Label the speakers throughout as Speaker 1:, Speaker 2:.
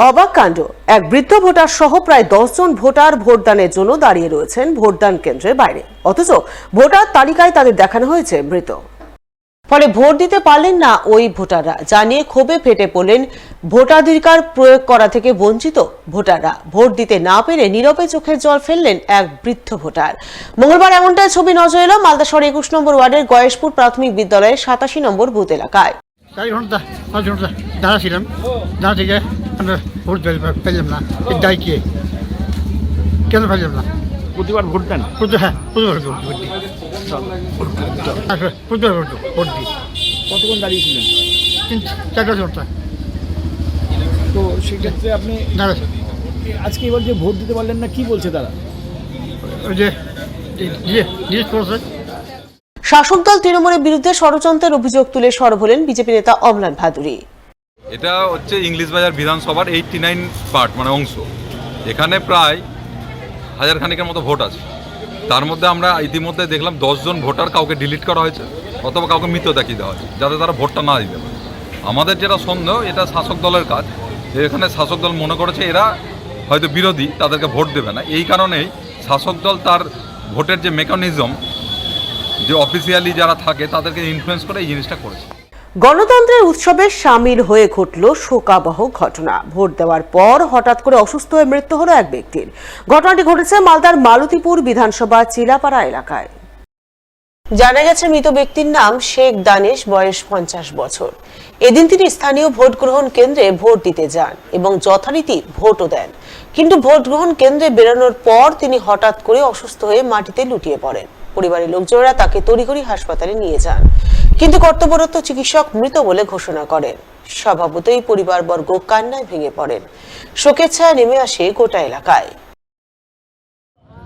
Speaker 1: অবাক কাণ্ড, এক বৃদ্ধ ভোটার সহ প্রায় 10 জন ভোটার ভোটদানের জন্য দাঁড়িয়ে রয়েছেন ভোটদান কেন্দ্রের বাইরে, অথচ ভোটার তালিকায় তাদের দেখানো হয়েছে মৃত। ফলে ভোট দিতে পারলেন না ওই ভোটাররা, জানিয়ে ক্ষোভে ফেটে পড়লেন ভোটাধিকার প্রয়োগ করা থেকে বঞ্চিত ভোটাররা। ভোট দিতে না পেরে নীরবে চোখের জল ফেললেন এক বৃদ্ধ ভোটার। মঙ্গলবার এমনটাই ছবি নজরে এলো মালদা শহর 21 নম্বর ওয়ার্ডের গয়েশপুর প্রাথমিক বিদ্যালয়ের 87 নম্বর বুথ এলাকায়।
Speaker 2: প্রতিবার ভোট দেন? কতক্ষণ দাঁড়িয়েছিলেন?
Speaker 3: 4 ঘন্টা।
Speaker 2: তো সেক্ষেত্রে আপনি আজকে এবার যে ভোট দিতে পারলেন না, কি বলছে তারা?
Speaker 1: শাসক দল তৃণমূলের বিরুদ্ধে ষড়যন্ত্রের অভিযোগ তুলে সরব হলেন বিজেপি নেতা অমলান ভাদুরী।
Speaker 4: এটা হচ্ছে ইংলিশ বাজার বিধানসভার 89 পার্ট মানে অংশ। এখানে প্রায় 1000 খানিকের মতো ভোট আছে। তার মধ্যে আমরা ইতিমধ্যে দেখলাম 10 জন ভোটার কাউকে ডিলিট করা হয়েছে অথবা কাউকে মৃত দেখিয়ে দেওয়া হয়েছে, যাতে তারা ভোটটা না দিতে পারে। আমাদের যেটা সন্দেহ, এটা শাসক দলের কাজ। এখানে শাসক দল মনে করেছে এরা হয়তো বিরোধী, তাদেরকে ভোট দেবে না। এই কারণেই শাসক দল তার ভোটের যে মেকানিজম, যে অফিসিয়ালি যারা থাকে তাদেরকে ইনফ্লুয়েন্স করে এই জিনিসটা করেছে।
Speaker 1: গণতন্ত্রের উৎসবে সামিল হয়ে ঘটল শোকাবহ ঘটনা। ভোট দেওয়ার পর হঠাৎ করে অসুস্থ হয়ে মৃত্যু হলো এক ব্যক্তির। ঘটনাটি ঘটেছে মালদার মালতীপুর বিধানসভা চিলাপাড়া এলাকায়। জানা গেছে মৃত ব্যক্তির নাম শেখ দানেশ, বয়স 50 বছর। এদিন তিনি স্থানীয় ভোট গ্রহণ কেন্দ্রে ভোট দিতে যান এবং যথারীতি ভোটও দেন, কিন্তু ভোট গ্রহণ কেন্দ্রে বেরোনোর পর তিনি হঠাৎ করে অসুস্থ হয়ে মাটিতে লুটিয়ে পড়েন। পরিবারের লোকজনেরা তাকে তড়িঘড়ি হাসপাতালে নিয়ে যান, কিন্তু কর্তব্যরত চিকিৎসক মৃত বলে ঘোষণা করেন। স্বভাবতই পরিবারবর্গ কান্নায় ভেঙে পড়েন। শোকের ছায়া নেমে আসে গোটা এলাকায়।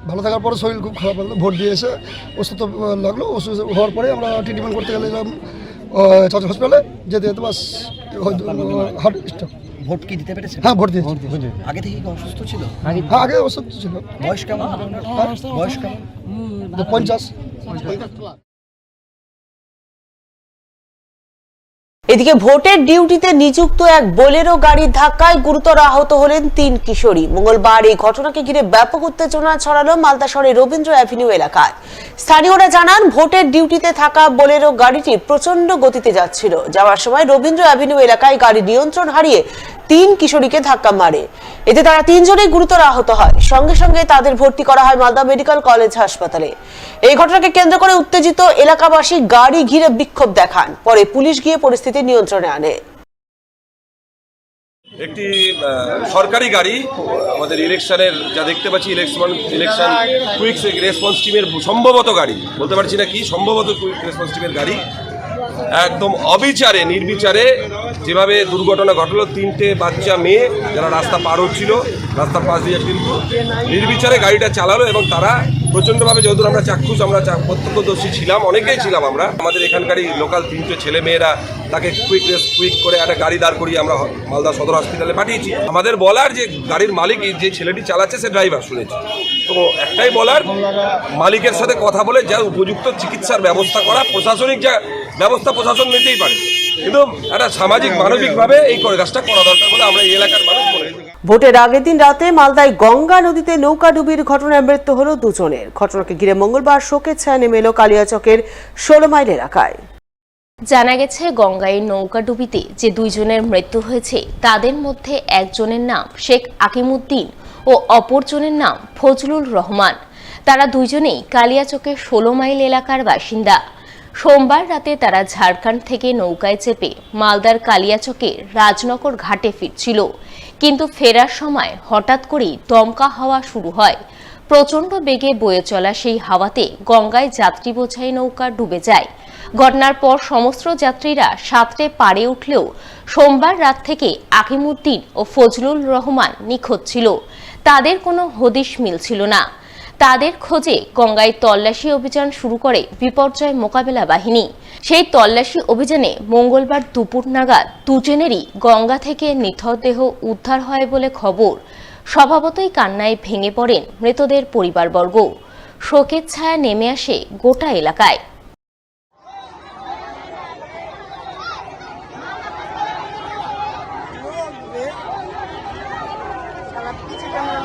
Speaker 3: ভালো থাকার পরে শরীর খুব খারাপ লাগলো, ভোট দিয়ে এসে ওষুধ লাগলো। ওষুধ হওয়ার পরে আমরা ট্রিটমেন্ট করতে গেলাম হসপিটালে। যেতে যেতে বাস হার্ট স্ট্রোক।
Speaker 5: ভোট কি দিতে পেরেছেন?
Speaker 3: হ্যাঁ, ভোট দিয়েছি।
Speaker 5: আগে থেকে কি অসুস্থ ছিল?
Speaker 3: হ্যাঁ, আগে অসুস্থ ছিল।
Speaker 5: বয়স কেমন? বয়স কেমন?
Speaker 3: 50।
Speaker 1: এদিকে ভোটের ডিউটিতে নিযুক্ত এক বোলেরো গাড়ির ধাক্কায় গুরুতর আহত হলেন 3 কিশোরী। মঙ্গলবার এই ঘটনাকে ঘিরে ব্যাপক উত্তেজনা ছড়ালো মালদা শহরের রবীন্দ্র অ্যাভিনিউ এলাকায়। স্থানীয়রা জানান, ভোটের ডিউটিতে থাকা বোলেরো গাড়িটি প্রচন্ড গতিতে যাচ্ছিল। যাওয়ার সময় রবীন্দ্র অ্যাভিনিউ এলাকায় গাড়ি নিয়ন্ত্রণ হারিয়ে 3 কিশোরীকে ধাক্কা মারে। এতে তারা 3 জনেই গুরুতর আহত হয়। সঙ্গে সঙ্গে তাদের ভর্তি করা হয় মালদা মেডিকেল কলেজ হাসপাতালে। এই ঘটনাকে কেন্দ্র করে উত্তেজিত এলাকাবাসী গাড়ি ঘিরে বিক্ষোভ দেখান। পরে পুলিশ গিয়ে পরিস্থিতি নিয়ন্ত্রণে আনে।
Speaker 6: একটি সরকারি গাড়ি আমাদের ইলেকশনের যা দেখতে পাচ্ছি, ইলেকশন কুইক রেসপন্স টিমের সম্ভবত গাড়ি, বলতে পারছি না কি, সম্ভবত কুইক রেসপন্স টিমের গাড়ি একদম অবিচারে নির্বিচারে যেভাবে দুর্ঘটনা ঘটলো। 3টে বাচ্চা মেয়ে যারা রাস্তা পার হচ্ছিল, রাস্তার পাশ দিয়ে কিন্তু নির্বিচারে গাড়িটা চালালো এবং তারা প্রচণ্ডভাবে, যেহেতু আমরা চাক্ষুষ, আমরা প্রত্যক্ষদর্শী ছিলাম, অনেকেই ছিলাম আমরা, আমাদের এখানকারই লোকাল 3টে ছেলে মেয়েরা তাকে কুইক করে একটা গাড়ি দাঁড় করিয়ে আমরা মালদা সদর হসপিটালে পাঠিয়েছি। আমাদের বলার যে গাড়ির মালিক যে ছেলেটি চালাচ্ছে সে ড্রাইভার শুনেছি, তো একটাই বলার, মালিকের সাথে কথা বলে যা উপযুক্ত চিকিৎসার ব্যবস্থা করা, প্রশাসনিক যা ব্যবস্থা প্রশাসন নিতেই পারে, কিন্তু একটা সামাজিক মানবিকভাবে এই কাজটা করা দরকার বলে আমরা এই এলাকার মানুষ মনে করি।
Speaker 1: ভোটের আগের দিন রাতে মালদায় গঙ্গা নদীতে নৌকা ডুবির ঘটনায় মৃত্যু হলো 2 জনের। ঘটনাকে ঘিরে মঙ্গলবার শোকের ছায়া নেমে এলো কালিয়াচকের 16 মাইল এলাকায়।
Speaker 7: জানা গেছে, গঙ্গায় নৌকা ডুবিতে যে 2 জনের মৃত্যু হয়েছে তাদের মধ্যে একজনের নাম শেখ আকিমুদ্দিন ও অপরজনের নাম ফজলুর রহমান। তারা 2 জনেই কালিয়াচকের 16 মাইল এলাকার বাসিন্দা। সোমবার রাতে তারা ঝাড়খণ্ড থেকে নৌকায় চেপে মালদার কালিয়াচকের রাজনগর ঘাটে ফিরছিল, কিন্তু ফেরার সময় হঠাৎ করেই দমকা হাওয়া শুরু হয়। প্রচণ্ড বেগে বয়ে চলা সেই হাওয়াতে গঙ্গায় যাত্রী বোঝাই নৌকা ডুবে যায়। ঘটনার পর সমস্ত যাত্রীরা সাঁতরে পাড়ে উঠলেও সোমবার রাত থেকে আকিমুদ্দিন ও ফজলুল রহমান নিখোঁজ ছিল। তাদের কোনো হদিশ মিলছিল না। তাদের খোঁজে গঙ্গায় তল্লাশি অভিযান শুরু করে বিপর্যয় মোকাবেলা বাহিনী। সেই তল্লাশি অভিযানে মঙ্গলবার দুপুর নাগাদ 2 জনেরই গঙ্গা থেকে নিথর দেহ উদ্ধার হয় বলে খবর। স্বভাবতই কান্নায় ভেঙে পড়েন মৃতদের পরিবারবর্গ। শোকের ছায়া নেমে আসে গোটা এলাকায়।
Speaker 8: কিছুটা আমার